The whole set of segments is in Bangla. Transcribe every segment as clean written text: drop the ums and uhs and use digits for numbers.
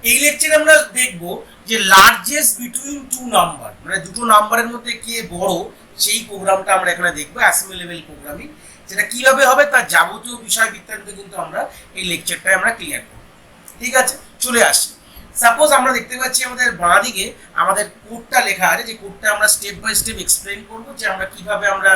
এই লেকচারে আমরা দেখব যে লার্জেস্ট বিটুইন টু নাম্বার, মানে দুটো নাম্বারের মধ্যে কে বড়, সেই প্রোগ্রামটা আমরা এখানে দেখবো, অ্যাসেম্বলি লেভেল প্রোগ্রামিং। যেটা কিভাবে হবে তার যাবতীয় বিষয় বৃত্তান্ত কিন্তু আমরা এই লেকচারটায় আমরা ক্লিয়ার করব। ঠিক আছে, চলে আসি। সাপোজ আমরা দেখতে পাচ্ছি আমাদের বাঁ দিকে আমাদের কোডটা লেখা আছে, যে কোডটা আমরা স্টেপ বাই স্টেপ এক্সপ্লেন করবো যে আমরা কিভাবে আমরা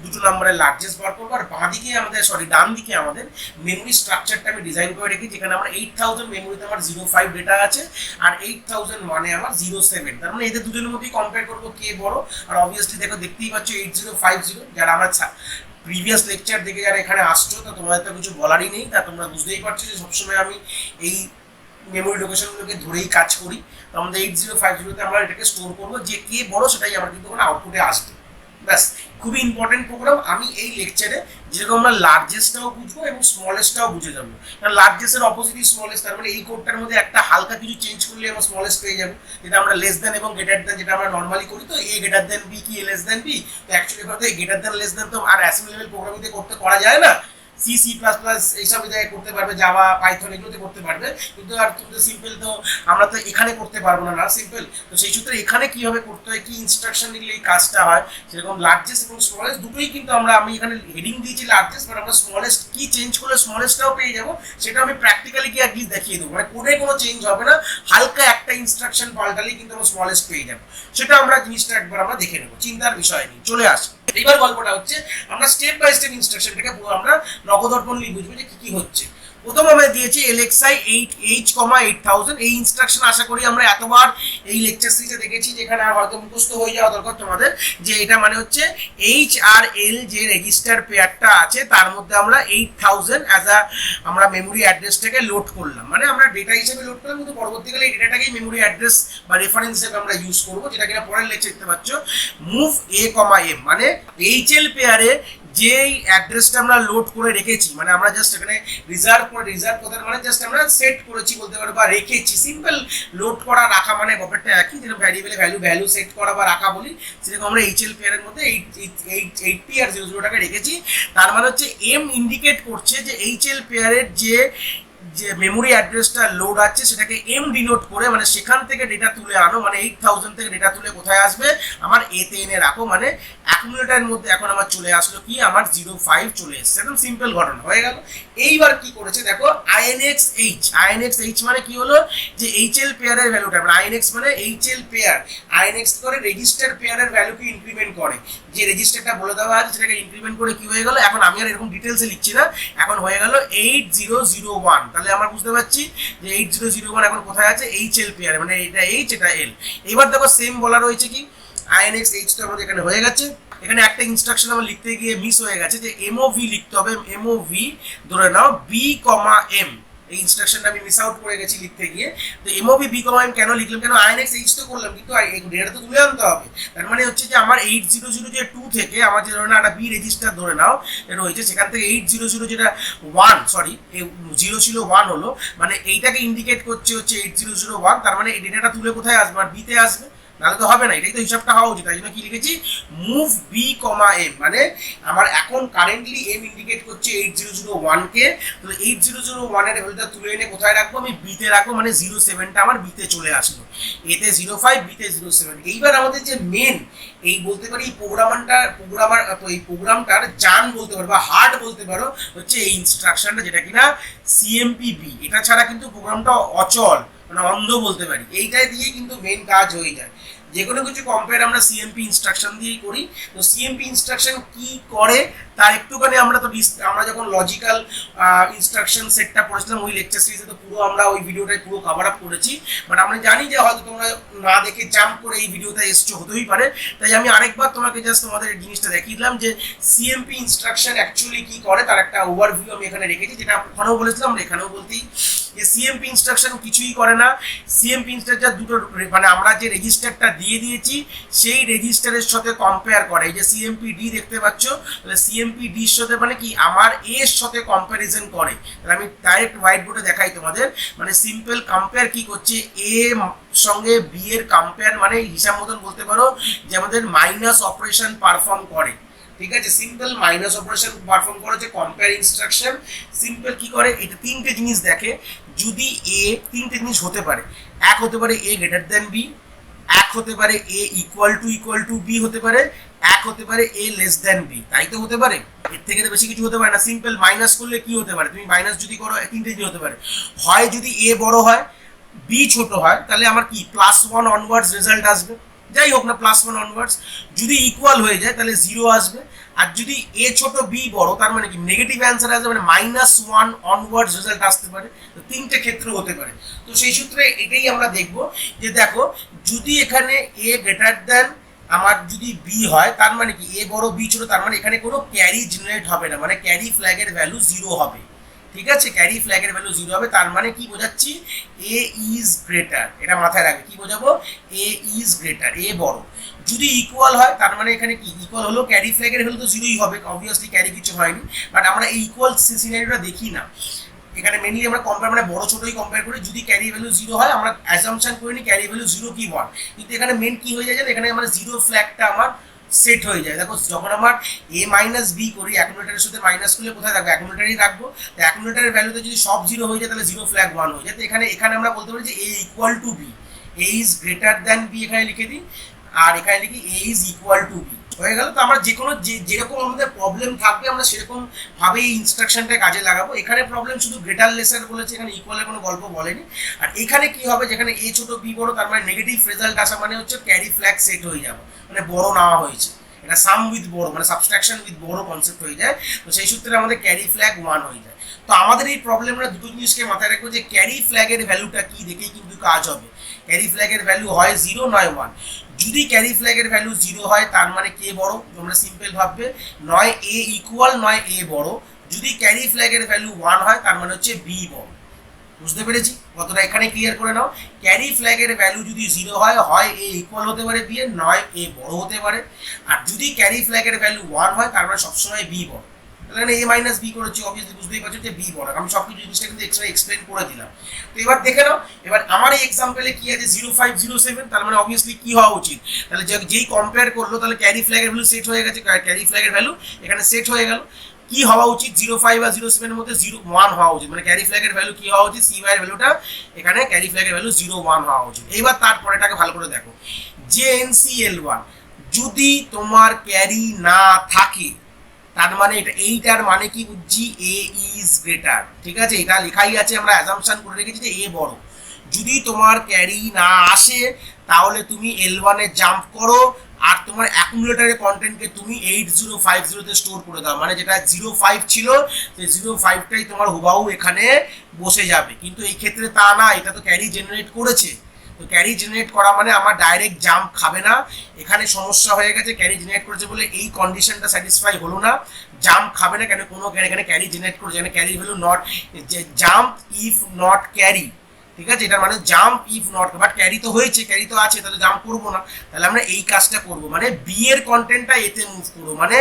দুটো নাম্বারের লার্জেস্ট বার করবো। আর বাঁ দিকে আমাদের ডান দিকে আমাদের মেমোরি স্ট্রাকচারটা আমি ডিজাইন করে রেখেছি, যেখানে আমার 8000 মেমোরিতে আমার 05 ডেটা আছে, আর 8001 আমার 07। তার মানে এদের দুজনের মধ্যেই কম্পেয়ার করবো কে বড়। আর অবভিয়াসলি দেখো, দেখতেই পাচ্ছ 8050, যারা আমরা প্রিভিয়াস লেকচার দেখে যারা এখানে আসছো, তা তোমাদের তো কিছু বলারই নেই, তা তোমরা বুঝতেই পারছো যে সবসময় আমি এই মেমোরি লোকেশনগুলোকে ধরেই কাজ করি। তো আমাদের 8050তে আমরা এটাকে স্টোর করবো, যে কে বড় সেটাই আমার কিন্তু আউটপুটে আসবে। ব্যাস, খুবই ইম্পর্টেন্ট প্রোগ্রাম। আমি এই লেকচারে যেরকম আমরা লার্জেস্টটাও বুঝবো এবং স্মলেস্টটাও বুঝে যাবো, কারণ লার্জেস্টের অপোজিটই স্মলেস্ট। তার মানে এই কোডটার মধ্যে একটা হালকা কিছু চেঞ্জ করলে আমরা স্মলেস্ট পেয়ে যাবো, যেটা আমরা লেস দেন এবং গ্রেটার দেন যেটা আমরা নর্মালি করি। তো এ গ্রেটার দেন বি কি এ লেস দেন বি, তো অ্যাকচুয়ালি কথা গ্রেটার দেন লেস দেন তো আর অ্যাসেম্বলি লেভেল প্রোগ্রামিংতে করা যায় না। সি সি প্লাস প্লাস এইসব জায়গায় করতে পারবে, জাভা পাইথন এগুলোতে করতে পারবে, কিন্তু আর তুমি তো সিম্পল তো আমরা তো এখানে করতে পারবো না, না সিম্পল। তো সেই সূত্রে এখানে কিভাবে করতে হয়, কি ইনস্ট্রাকশন দিলে এই কাজটা হয়, সেরকম লার্জেস্ট এবং স্মলেস্ট দুটোই কিন্তু আমি এখানে হেডিং দিয়েছি লার্জেস্ট, বাট আমরা স্মলেস্ট কি চেঞ্জ করলে স্মলেস্টটাও পেয়ে যাবো, সেটা আমি প্র্যাকটিক্যালি কি অ্যাটলিস্ট দেখিয়ে দেবো। মানে কোডে কোনো চেঞ্জ হবে না, হালকা একটা ইনস্ট্রাকশন পাল্টালেই কিন্তু আমরা স্মলেস্ট পেয়ে যাবো। সেটা আমরা জিনিসটা একবার আমরা দেখে নেবো, চিন্তার বিষয় নেই। চলে আসি, এবার গল্পটা হচ্ছে আমরা স্টেপ বাই স্টেপ ইনস্ট্রাকশনটাকে পুরো আমরা নগদর্পণলি বুঝবো যে কি কি হচ্ছে। প্রথম আমরা দিয়েছি LXI 8H, 8000। এই ইনস্ট্রাকশন আশা করি আমরা এতবার এই লেকচার সিরিজে দেখেছি, যেখানে হয়তো মুখস্থ হয়ে যাওয়া দরকার তোমাদের, যে এটা মানে হচ্ছে H আর L যে রেজিস্টার পেয়ারটা আছে তার মধ্যে আমরা 8000 অ্যাজ আ আমরা মেমোরি অ্যাড্রেসটাকে লোড করলাম, মানে আমরা ডেটা হিসেবে লোড করলাম, কিন্তু পরবর্তীকালে এই ডেটাটাকেই মেমোরি অ্যাড্রেস বা রেফারেন্স হিসেবে আমরা ইউজ করবো, যেটা কিনা পরের লেকচার দেখতে পাচ্ছ। মুভ A, M মানে HL পেয়ারে যেই অ্যাড্রেসটা আমরা লোড করে রেখেছি, মানে আমরা জাস্ট এখানে রিজার্ভ কথার মানে জাস্ট আমরা সেট করেছি বলতে পারো, বা রেখেছি। সিম্পল লোড করা রাখা মানে ব্যাপারটা একই, যেরকম ভ্যারিয়েবলে ভ্যালু সেট করা বা রাখা বলি, সেরকম আমরা HL পেয়ারের মধ্যে 80 আর 00টাকে রেখেছি। তার মানে হচ্ছে এম ইন্ডিকেট করছে যে HL পেয়ারের যে মেমোরি অ্যাড্রেসটা লোড আছে সেটাকে এম ডিনোট করে, মানে সেখান থেকে ডেটা তুলে আনো, মানে 8000 থেকে ডেটা তুলে কোথায় আসবে, আমার এতে এনে রাখো। মানে অ্যাকুমুলেটরের মধ্যে এখন আমার চলে আসলো কি, আমার 05 চলে এসছে। একদম সিম্পল ঘটনা হয়ে গেল। এইবার কি করেছে দেখো, INX মানে কি হলো, যে HL পেয়ারের ভ্যালুটা, মানে INX মানে HL পেয়ার, INX করে রেজিস্টার পেয়ারের ভ্যালুকে ইনক্রিমেন্ট করে, যে রেজিস্টারটা বলে দেওয়া আছে সেটাকে ইনক্রিমেন্ট করে কি হয়ে গেল, এখন আমি আর এরকম ডিটেলসে লিখছি না, এখন হয়ে গেল 8001। তাহলে আমরা বুঝতে পারছি যে 8001 এখন কোথায় আছে, HL পেয়ারে, মানে এটা H এটা L। এবার দেখো সেম বলা রয়েছে কি, INX H তো আমাদের এখানে হয়ে গেছে। এখানে একটা ইনস্ট্রাকশন আমার লিখতে গিয়ে মিস হয়ে গেছে, যে MOV লিখতে হবে, MOV ধরে নাও B, M। এই ইনস্ট্রাকশনটা আমি মিস আউট করে গেছি লিখতে গিয়ে। তো MOV B, M কেন লিখলাম, কেন INX H তো করলাম, কিন্তু ডেটা তো তুলে আনতে হবে। তার মানে হচ্ছে যে আমার 800 যে 2 থেকে আমার যে ধরে নাও একটা B রেজিস্টার ধরে নাও রয়েছে, সেখান থেকে 800 যেটা 1, সরি 0 ছিল 1 হলো, মানে এইটাকে ইন্ডিকেট করছে হচ্ছে 8001। তার মানে এই ডেটাটা তুলে কোথায় আসবে, আর বিতে আসবে, নাহলে তো হবে না। এটাই তো হিসাবটা হওয়া উচিত। তাই জন্য কি লিখেছি, মুভ B, M, মানে আমার এখন কারেন্টলি M ইন্ডিকেট করছে 8001 কে। তো 8001 এর ভ্যালুটা তুলে এনে কোথায় রাখবো, আমি বিতে রাখবো, মানে 07টা আমার বিতে চলে আসলো, এতে 05, বিতে 07। এইবার আমাদের যে মেন এই বলতে পারি এই প্রোগ্রামটার জান বলতে পারো বা হার্ট বলতে পারো হচ্ছে এই ইনস্ট্রাকশনটা, যেটা কিনা CMP-B। এটা ছাড়া কিন্তু প্রোগ্রামটা অচল, মানে অন্ধ বলতে পারি। এইটাই দিয়ে কিন্তু মেন কাজ হয়ে যায়। যে কোনো কিছু কম্পেয়ার আমরা CMP ইনস্ট্রাকশন দিয়েই করি। তো CMP ইনস্ট্রাকশন কি করে তার একটুখানি আমরা যখন লজিক্যাল ইনস্ট্রাকশন সেটটা পড়েছিলাম ওই লেকচার সিরিজে, তো পুরো আমরা ওই ভিডিওটাই পুরো কভার আপ করেছি। বাট আমরা জানি যে হয়তো তোমরা না দেখে জাম্প করে এই ভিডিওটা এসছো, হতেই পারে। তাই আমি আরেকবার তোমাকে জাস্ট তোমাদের এই জিনিসটা দেখিয়ে দিলাম যে CMP ইনস্ট্রাকশন অ্যাকচুয়ালি কি করে, তার একটা ওভারভিউ আমি এখানে রেখেছি, যেটা ওখানেও বলেছিলাম আমরা এখানেও বলতেই, যে CMP ইনস্ট্রাকশন কিছুই করে না। CMP ইনস্ট্রাকশন দুটো, মানে আমরা যে রেজিস্টারটা দিয়ে দিয়েছি সেই রেজিস্টারের সাথে কম্পেয়ার করে। এই যে CMP-D দেখতে পাচ্ছ, তাহলে CMP-D-র সাথে মানে কি আমার এর সাথে কম্প্যারিজন করে। তাহলে আমি ডাইরেক্ট হোয়াইট বোর্ডে দেখাই তোমাদের, মানে সিম্পল কম্পেয়ার কি করছে, A সঙ্গে B এর কম্পেয়ার, মানে হিসাব মতন বলতে পারো যে আমাদের মাইনাস অপারেশন পারফর্ম করে। ঠিক আছে, সিম্পল মাইনাস অপারেশন পারফর্ম করেছে কম্পেয়ার ইনস্ট্রাকশন। সিম্পল কি করে, এটা তিনটে জিনিস দেখে, যদি এ তিনটে জিনিস হতে পারে, এক হতে পারে এ গ্রেটার দ্যান বি, এক হতে পারে এ ইকুয়াল টু বি হতে পারে, এক হতে পারে এ লেস দ্যান বি, তাই তো হতে পারে, এর থেকে তো বেশি কিছু হতে পারে না। সিম্পল মাইনাস করলে কি হতে পারে, তুমি মাইনাস যদি করো তিনটে জিনিস হতে পারে, হয় যদি এ বড় হয় বি ছোট হয় তাহলে আমার কি +1 অনওয়ার্ডস রেজাল্ট আসবে, যাই হোক না +1 অনওয়ার্ডস। যদি ইকুয়াল হয়ে যায় তাহলে 0 আসবে, আর যদি এ ছোট বি বড় তার মানে কি নেগেটিভ অ্যান্সার আসবে, মানে -1 অনওয়ার্ডস রেজাল্ট আসতে পারে। তো তিনটে ক্ষেত্র হতে পারে। তো সেই সূত্রে এটাই আমরা দেখব যে দেখো যদি এখানে এ গ্রেটার দ্যান আমার যদি বি হয় তার মানে কি এ বড় বি ছোট, তার মানে এখানে কোনো ক্যারি জেনারেট হবে না, মানে ক্যারি ফ্ল্যাগের ভ্যালু 0 হবে। ঠিক আছে, ক্যারি ফ্ল্যাগের ভ্যালু 0 হবে, তার মানে কি বোঝাচ্ছি এ ইজ গ্রেটার, এটা মাথায় রাখবে কি বোঝাবো এ ইজ গ্রেটার, এ বড়। যদি ইকুয়াল হয় তার মানে এখানে কি ইকুয়াল হলো ক্যারি ফ্ল্যাগের ভ্যালু তো 0ই হবে, অবভিয়াসলি ক্যারি কিছু হয়নি, বাট আমরা এই ইকুয়াল সিনারিওটা দেখি না, এখানে মেনলি আমরা কম্পেয়ার মানে বড় ছোটই কম্পেয়ার করি। যদি ক্যারি ভ্যালু 0 হয় আমরা অ্যাসাম্পশন করি নি ক্যারি ভ্যালু 0 কি 1, কিন্তু এখানে মেন কি হয়ে যায় এখানে আমার 0 ফ্ল্যাগটা আমার সেট হয়ে যায়। দেখো যখন আমার a মাইনাস বি করি অ্যাকুমুলেটরের সাথে মাইনাস করলে কোথায় থাকবে অ্যাকুমুলেটরই রাখবো, তো অ্যাকুমুলেটরের ভ্যালুতে যদি সব 0 হয়ে যায় তাহলে 0 ফ্ল্যাগ 1 হয়ে যায়। তো এখানে আমরা বলতে পারি যে a equal to B, a is greater than B এখানে লিখে দিই, আর এখানে লিখি a is equal to B, হয়ে গেল। তো আমরা যে কোনো যেরকম আমাদের প্রবলেম থাকবে আমরা সেরকম ভাবে এই ইনস্ট্রাকশনটা কাজে লাগাবো। এখানে প্রবলেম শুধু গ্রেটার লেসার বলেছে, এখানে ইকুয়ালের কোনো গল্প বলেনি। আর এখানে কি হবে যেখানে এ ছোট বি বড় তার মানে নেগেটিভ রেজাল্ট আসা মানে হচ্ছে ক্যারি ফ্ল্যাগ সেট হয়ে যাবে, মানে বড় নেওয়া হয়েছে, এটা সাম উইথ বড় মানে সাবস্ট্রাকশন উইথ বড় কনসেপ্ট হয়ে যায়। তো সেই সূত্রে আমাদের ক্যারি ফ্ল্যাগ 1 হয়ে যায়। তো আমাদের এই প্রবলেমটা দুটো জিনিসকে মাথায় রাখবো যে ক্যারি ফ্ল্যাগের ভ্যালুটা কি দেখেই কিন্তু কাজ হবে। ক্যারি ফ্ল্যাগের ভ্যালু হয় 0 নয় 1। যদি ক্যারি ফ্ল্যাগের ভ্যালু 0 হয় তার মানে কে বড়, তোমরা সিম্পল ভাববে নয় এ ইকুয়াল নয় এ বড়। যদি ক্যারি ফ্ল্যাগের ভ্যালু 1 হয় তার মানে হচ্ছে বি বড়। বুঝতে পেরেছি কতটা, এখানে ক্লিয়ার করে নাও। ক্যারি ফ্ল্যাগের ভ্যালু যদি 0 হয়, হয় এ ইকুয়াল হতে পারে বি এর, নয় এ বড় হতে পারে। আর যদি ক্যারি ফ্ল্যাগের ভ্যালু 1 হয় তার মানে সবসময় বি বড়। তাহলে এ মাইনাস বি করেছি, অবভিয়াসলি বুঝতেই পারছো যে বি বড়, আমি সবকিছু জিনিসটা কিন্তু এক্সট্রা এক্সপ্লেন করে দিলাম। তো এবার দেখে নাও, এবার আমার এই এক্সাম্পলে কি আছে 0507, তার মানে অবভিয়াসলি কি হওয়া উচিত, তাহলে যেই কম্পেয়ার করলো তাহলে ক্যারি ফ্ল্যাগের ভ্যালু সেট হয়ে গেছে, ক্যারি ফ্ল্যাগের ভ্যালু এখানে সেট হয়ে গেল। কি হওয়া উচিত 05 আর 07 এর মধ্যে 01 হওয়া উচিত, মানে ক্যারি ফ্ল্যাগের ভ্যালু কি হওয়া উচিত সি এর ভ্যালুটা এখানে ক্যারি ফ্ল্যাগের ভ্যালু 01 হওয়া উচিত। এইবার তারপরেটাকে ভালো করে দেখো, JNCL1 যদি তোমার ক্যারি না থাকে তার মানে এটা এইটার মানে কি বুঝছি এ ইজ গ্রেটার। ঠিক আছে, এটা লেখাই আছে, আমরা অ্যাজাম্পশন করে রেখেছি যে এ বড়। যদি তোমার ক্যারি না আসে তাহলে তুমি L1 এ জাম্প করো আর তোমার অ্যাকুমুলেটরের কন্টেন্টকে তুমি 8050 তে স্টোর করে দাও, মানে যেটা 05 ছিল সেই 05টাই তোমার হুবাহু এখানে বসে যাবে। কিন্তু এই ক্ষেত্রে তা না, এটা তো ক্যারি জেনারেট করেছে, তো ক্যারি জেনারেট করা মানে আমার ডাইরেক্ট জাম্প খাবে না। এখানে সমস্যা হয়ে গেছে, ক্যারি জেনারেট করেছে বলে এই কন্ডিশনটা স্যাটিসফাই হলো না, জাম্প খাবে না কেন, কোনো এখানে ক্যারি জেনারেট করেছে, এখানে carry value not, jump if not carry. ঠিক আছে, এটা মানে jump if not, but carry তো হয়েছে, ক্যারি তো আছে, তাহলে জাম্প করবো না। তাহলে আমরা এই কাজটা করবো, মানে বি এর কন্টেন্টটা এতে মুভ করবো, মানে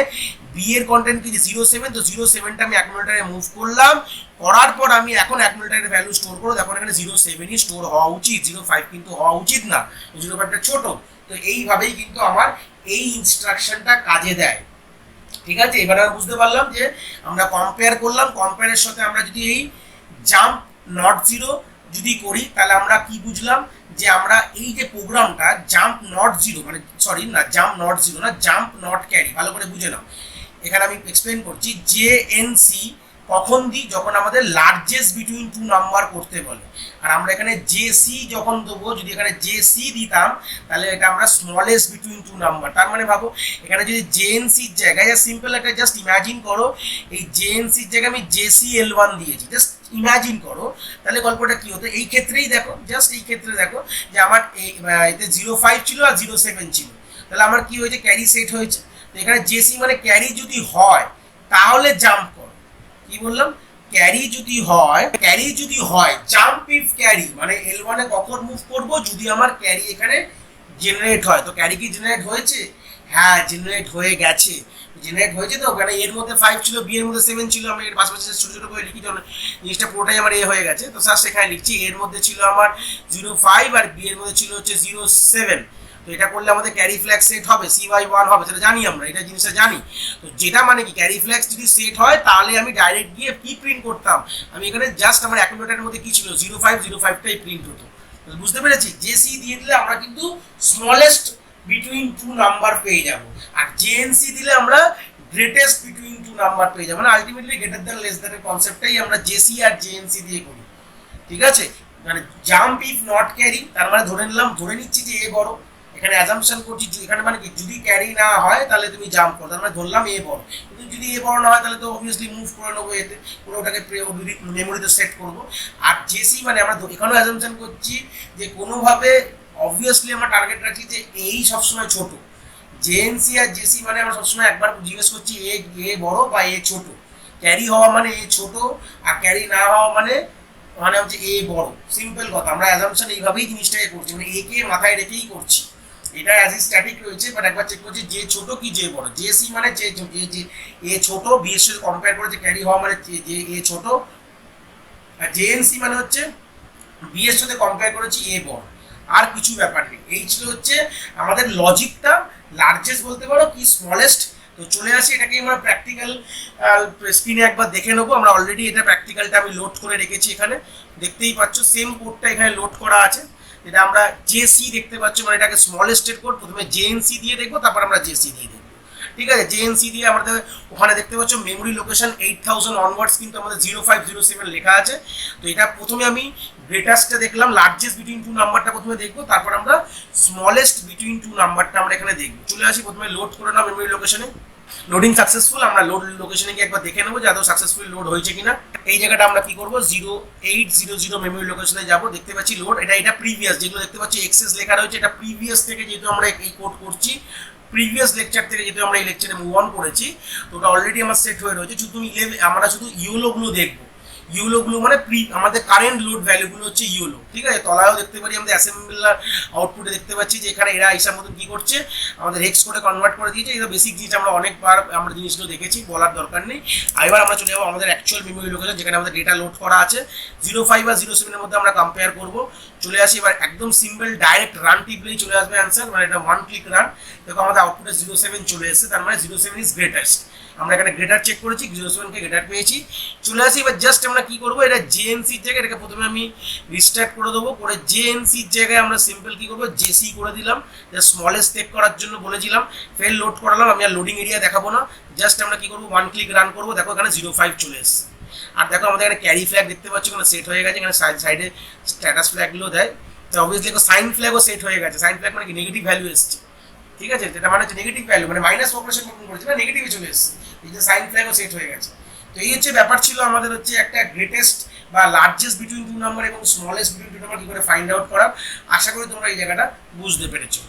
বি এর কন্টেন্ট কি 07, তো 07টা আমি অ্যাকুমুলেটরে মুভ করলাম, করার পর আমি এখন অ্যাকুমুলেটরের ভ্যালু স্টোর করবো। দেখো এখানে 07ই স্টোর হওয়া উচিত, 05 কিন্তু হওয়া উচিত না, 05টা ছোট। তো এইভাবেই কিন্তু আমার এই ইনস্ট্রাকশনটা কাজে দেয়। ঠিক আছে, এবার আমরা বুঝতে পারলাম যে আমরা কম্পেয়ার করলাম, কম্পেয়ারের সাথে আমরা যদি এই জাম্প নট 0 যদি করি তাহলে আমরা কি বুঝলাম যে আমরা এই যে প্রোগ্রামটা জাম্প নট 0 মানে সরি না জাম্প নট 0 না জাম্প নট ক্যারি, ভালো করে বুঝে নাও। এখানে আমি এক্সপ্লেন করছি, JNC কখন দিই যখন আমাদের লার্জেস্ট বিটুইন টু নাম্বার করতে বলে, আর আমরা এখানে JC যখন দেবো, যদি এখানে JC দিতাম তাহলে এটা আমরা স্মলেস্ট বিটুইন টু নাম্বার। তার মানে ভাবো এখানে যদি JNCর জায়গায় সিম্পল একটা জাস্ট ইমাজিন করো, এই JNCর জায়গায় আমি JCL1 দিয়েছি, জাস্ট ইমাজিন করো, তাহলে গল্পটা কি হতো। এই ক্ষেত্রেই দেখো, জাস্ট এই ক্ষেত্রে দেখো যে আমার এতে 05 ছিল আর 07 ছিল, তাহলে আমার কি হয়েছে ক্যারি সেট হয়েছে। তো এখানে JC মানে ক্যারি যদি হয় তাহলে জাম্প করো, কি বললাম ক্যারি যদি হয় জাম্প ইফ ক্যারি, মানে L1 এ কখন মুভ করব যদি আমার ক্যারি এখানে জেনারেট হয়। তো ক্যারি কি জেনারেট হয়েছে, হ্যাঁ জেনারেট হয়ে গেছে, জেনারেট হয়েছে। তো ওখানে এর মধ্যে 5 ছিল, বি এর মধ্যে 7 ছিল, আমি এর পাশাপাশি ছোট ছোট করে লিখি, কারণ জিনিসটা পুরোটাই আমার হয়ে গেছে। তো স্যার সেখানে লিখছি এর মধ্যে ছিল আমার 05 আর বি এর মধ্যে ছিল হচ্ছে 07, তো এটা করলে আমাদের ক্যারি ফ্ল্যাগ সেট হবে, CY1 হবে, সেটা জানি আমরা, এটা জিনিসটা জানি। তো যেটা মানে কি ক্যারি ফ্ল্যাগ যদি সেট হয় তাহলে আমি ডাইরেক্ট গিয়ে কি প্রিন্ট করতাম, আমি এখানে জাস্ট আমার অ্যাকুমুলেটরের মধ্যে কি ছিল 0505টাই প্রিন্ট হতো। বুঝতে পেরেছি? জেসি দিয়ে দিলে আমরা কিন্তু স্মলেস্ট বিটুইন টু নাম্বার পেয়ে যাব, আর জেএনসি দিলে আমরা গ্রেটেস্ট বিটুইন টু নাম্বার পেয়ে যাবো। মানে আলটিমেটলি গ্রেটার দ্যান লেস দ্যানের কনসেপ্টটাই আমরা জেসি আর জেএনসি দিয়ে করি, ঠিক আছে? মানে জাম্প ইফ নট ক্যারি, তার মানে ধরে নিচ্ছি যে এ বড়, এখানে অ্যাজাম্পশন করছি এখানে মানে কি যদি ক্যারি না হয় তাহলে তুমি জাম্প করো, তার মানে ধরলাম এ বড়, কিন্তু যদি এ বড় না হয় তাহলে তো অবভিয়াসলি মুভ করে নেবো এতে, পুরো ওটাকে মেমোরিতে সেট করবো। আর জেসি মানে আমরা এখানেও অ্যাজাম্পশন করছি যে কোনোভাবে অবভিয়াসলি আমরা টার্গেট রাখছি যে এই সবসময় ছোট। জেএনসি আর জেসি মানে আমরা সবসময় একবার জিজ্ঞেস করছি এ বড় বা এ ছোট, ক্যারি হওয়া মানে এ ছোট, আর ক্যারি না হওয়া মানে হচ্ছে এ বড়। সিম্পল কথা, আমরা অ্যাজাম্পশন এইভাবেই জিনিসটাকে করছি, মানে এ কে মাথায় রেখেই করছি। এটা অ্যাজ এ স্ট্যাটিক রয়েছে, বাট একবার চেক করছি যে ছোট কি যে বড়। জেসি মানে যে এ ছোট, বি এর সাথে কম্পেয়ার করেছে ক্যারি হওয়া মানে যে এ ছোট, আর জেএনসি মানে হচ্ছে বি এর সাথে কম্পেয়ার করেছি এ বড়, আর কিছু ব্যাপার নেই। এই ছিল হচ্ছে আমাদের লজিকটা, লার্জেস্ট বলতে পারো কি স্মলেস্ট। তো চলে আসি, এটাকে আমরা প্র্যাকটিক্যাল স্ক্রিনে একবার দেখে নেবো। আমরা অলরেডি এটা প্র্যাকটিক্যালটা আমি লোড করে রেখেছি, এখানে দেখতেই পাচ্ছ সেম কোডটা এখানে লোড করা আছে। এটা আমরা জেসি দেখতে পাচ্ছ, মানে এটাকে স্মলেস্টের কোড, প্রথমে জেএনসি দিয়ে দেখবো, তারপর আমরা জেসি দিয়ে দেখবো, ঠিক আছে? জেএনসি দিয়ে আমাদের ওখানে দেখতে পাচ্ছ মেমোরি লোকেশন 8000 অনওয়ার্ডস কিন্তু আমাদের 0507 লেখা আছে। তো এটা প্রথমে আমি গ্রেটাস্টটা দেখলাম, লার্জেস্ট বিটুইন টু নাম্বারটা প্রথমে দেখবো, তারপর আমরা স্মলেস্ট বিটুইন টু নাম্বারটা আমরা এখানে দেখবো। চলে আসি, প্রথমে লোড করে নাও মেমোরি লোকেশনে। লোডিং সাকসেসফুল, আমরা লোড লোকেশনে গিয়ে একবার দেখে নেবো যে আদৌ সাকসেসফুল লোড হয়েছে কিনা। এই জায়গাটা আমরা কি করবো 0800 মেমোরি লোকেশনে যাবো, দেখতে পাচ্ছি লোড। এটা প্রিভিয়াস যেগুলো দেখতে পাচ্ছি এক্সেস লেখা রয়েছে, এটা প্রিভিয়াস থেকে যেহেতু আমরা এই কোড করছি, প্রিভিয়াস লেকচার থেকে যেহেতু আমরা এই লেকচারে মুভ অন করেছি, তো ওটা অলরেডি আমার সেট হয়ে রয়েছে। শুধু আমরা শুধু ইউলোগুলো দেখবো। ইউলোগুলো মানে আমাদের কারেন্ট লোড ভ্যালুগুলো হচ্ছে ইউলো, ঠিক আছে? তলায়ও দেখতে পারি আমাদের অ্যাসেম্বলার আউটপুটে দেখতে পাচ্ছি যে এখানে এরা হিসাব মতন কি করছে, আমাদের হেক্স কোডে কনভার্ট করে দিয়েছে। এটা বেসিক জিনিস, আমরা অনেকবার আমরা জিনিসগুলো দেখেছি, বলার দরকার নেই। এবার আমরা চলে যাবো আমাদের অ্যাকচুয়াল মেমোরি লোকেশন, যেখানে আমাদের ডেটা লোড করা আছে। 05 আর 07 মধ্যে আমরা কম্পেয়ার করবো। চলে আসি এবার, একদম সিম্পল ডাইরেক্ট রান টিপলেই চলে আসবে অ্যান্সার, মানে এটা ওয়ান ক্লিক রান। দেখো আমাদের আউটপুটে 07 চলে এসেছে, তার মানে 07 ইজ গ্রেটেস্ট। আমরা এখানে গ্রেটার চেক করেছি, 07কে গ্রেটার পেয়েছি। চলে আসি এবার, জাস্ট আমরা কি করবো, এটা জেএনসির জায়গায় এটাকে প্রথমে আমি রিস্টার্ট করে দেবো, করে জেএনসির জায়গায় আমরা সিম্পল কি করবো জেসি করে দিলাম, স্মলেস্ট চেক করার জন্য বলেছিলাম। ফের লোড করালাম, আমি আর লোডিং এরিয়া দেখাবো না, জাস্ট আমরা কি করবো ওয়ান ক্লিক রান করবো। দেখো এখানে 05 চলে এসছে। আর দেখো আমাদের এখানে ক্যারি ফ্ল্যাগ দেখতে পাচ্ছি, এখানে সেট হয়ে গেছে, এখানে সাইডে স্ট্যাটাস ফ্ল্যাগগুলো দেয়। তো অবভিয়াসলি সাইন ফ্ল্যাগও সেট হয়ে গেছে। সাইন ফ্ল্যাগ মানে কি নেগেটিভ ভ্যালু এসছে, ঠিক আছে? যেটা মানে হচ্ছে নেগেটিভ ভ্যালু, মানে মাইনাস অপারেশন করেছে না, নেগেটিভে চলে এসছে, এই যে সাইন ফ্ল্যাগও সেট হয়ে গেছে। তো এই হচ্ছে ব্যাপার ছিল আমাদের হচ্ছে একটা গ্রেটেস্ট বা লার্জেস্ট বিটুইন টু নাম্বার এবং স্মলেস্ট বিটুইন টু নাম্বার কি করে ফাইন্ড আউট করা। আশা করি তোমরা এই জায়গাটা বুঝতে পেরেছো।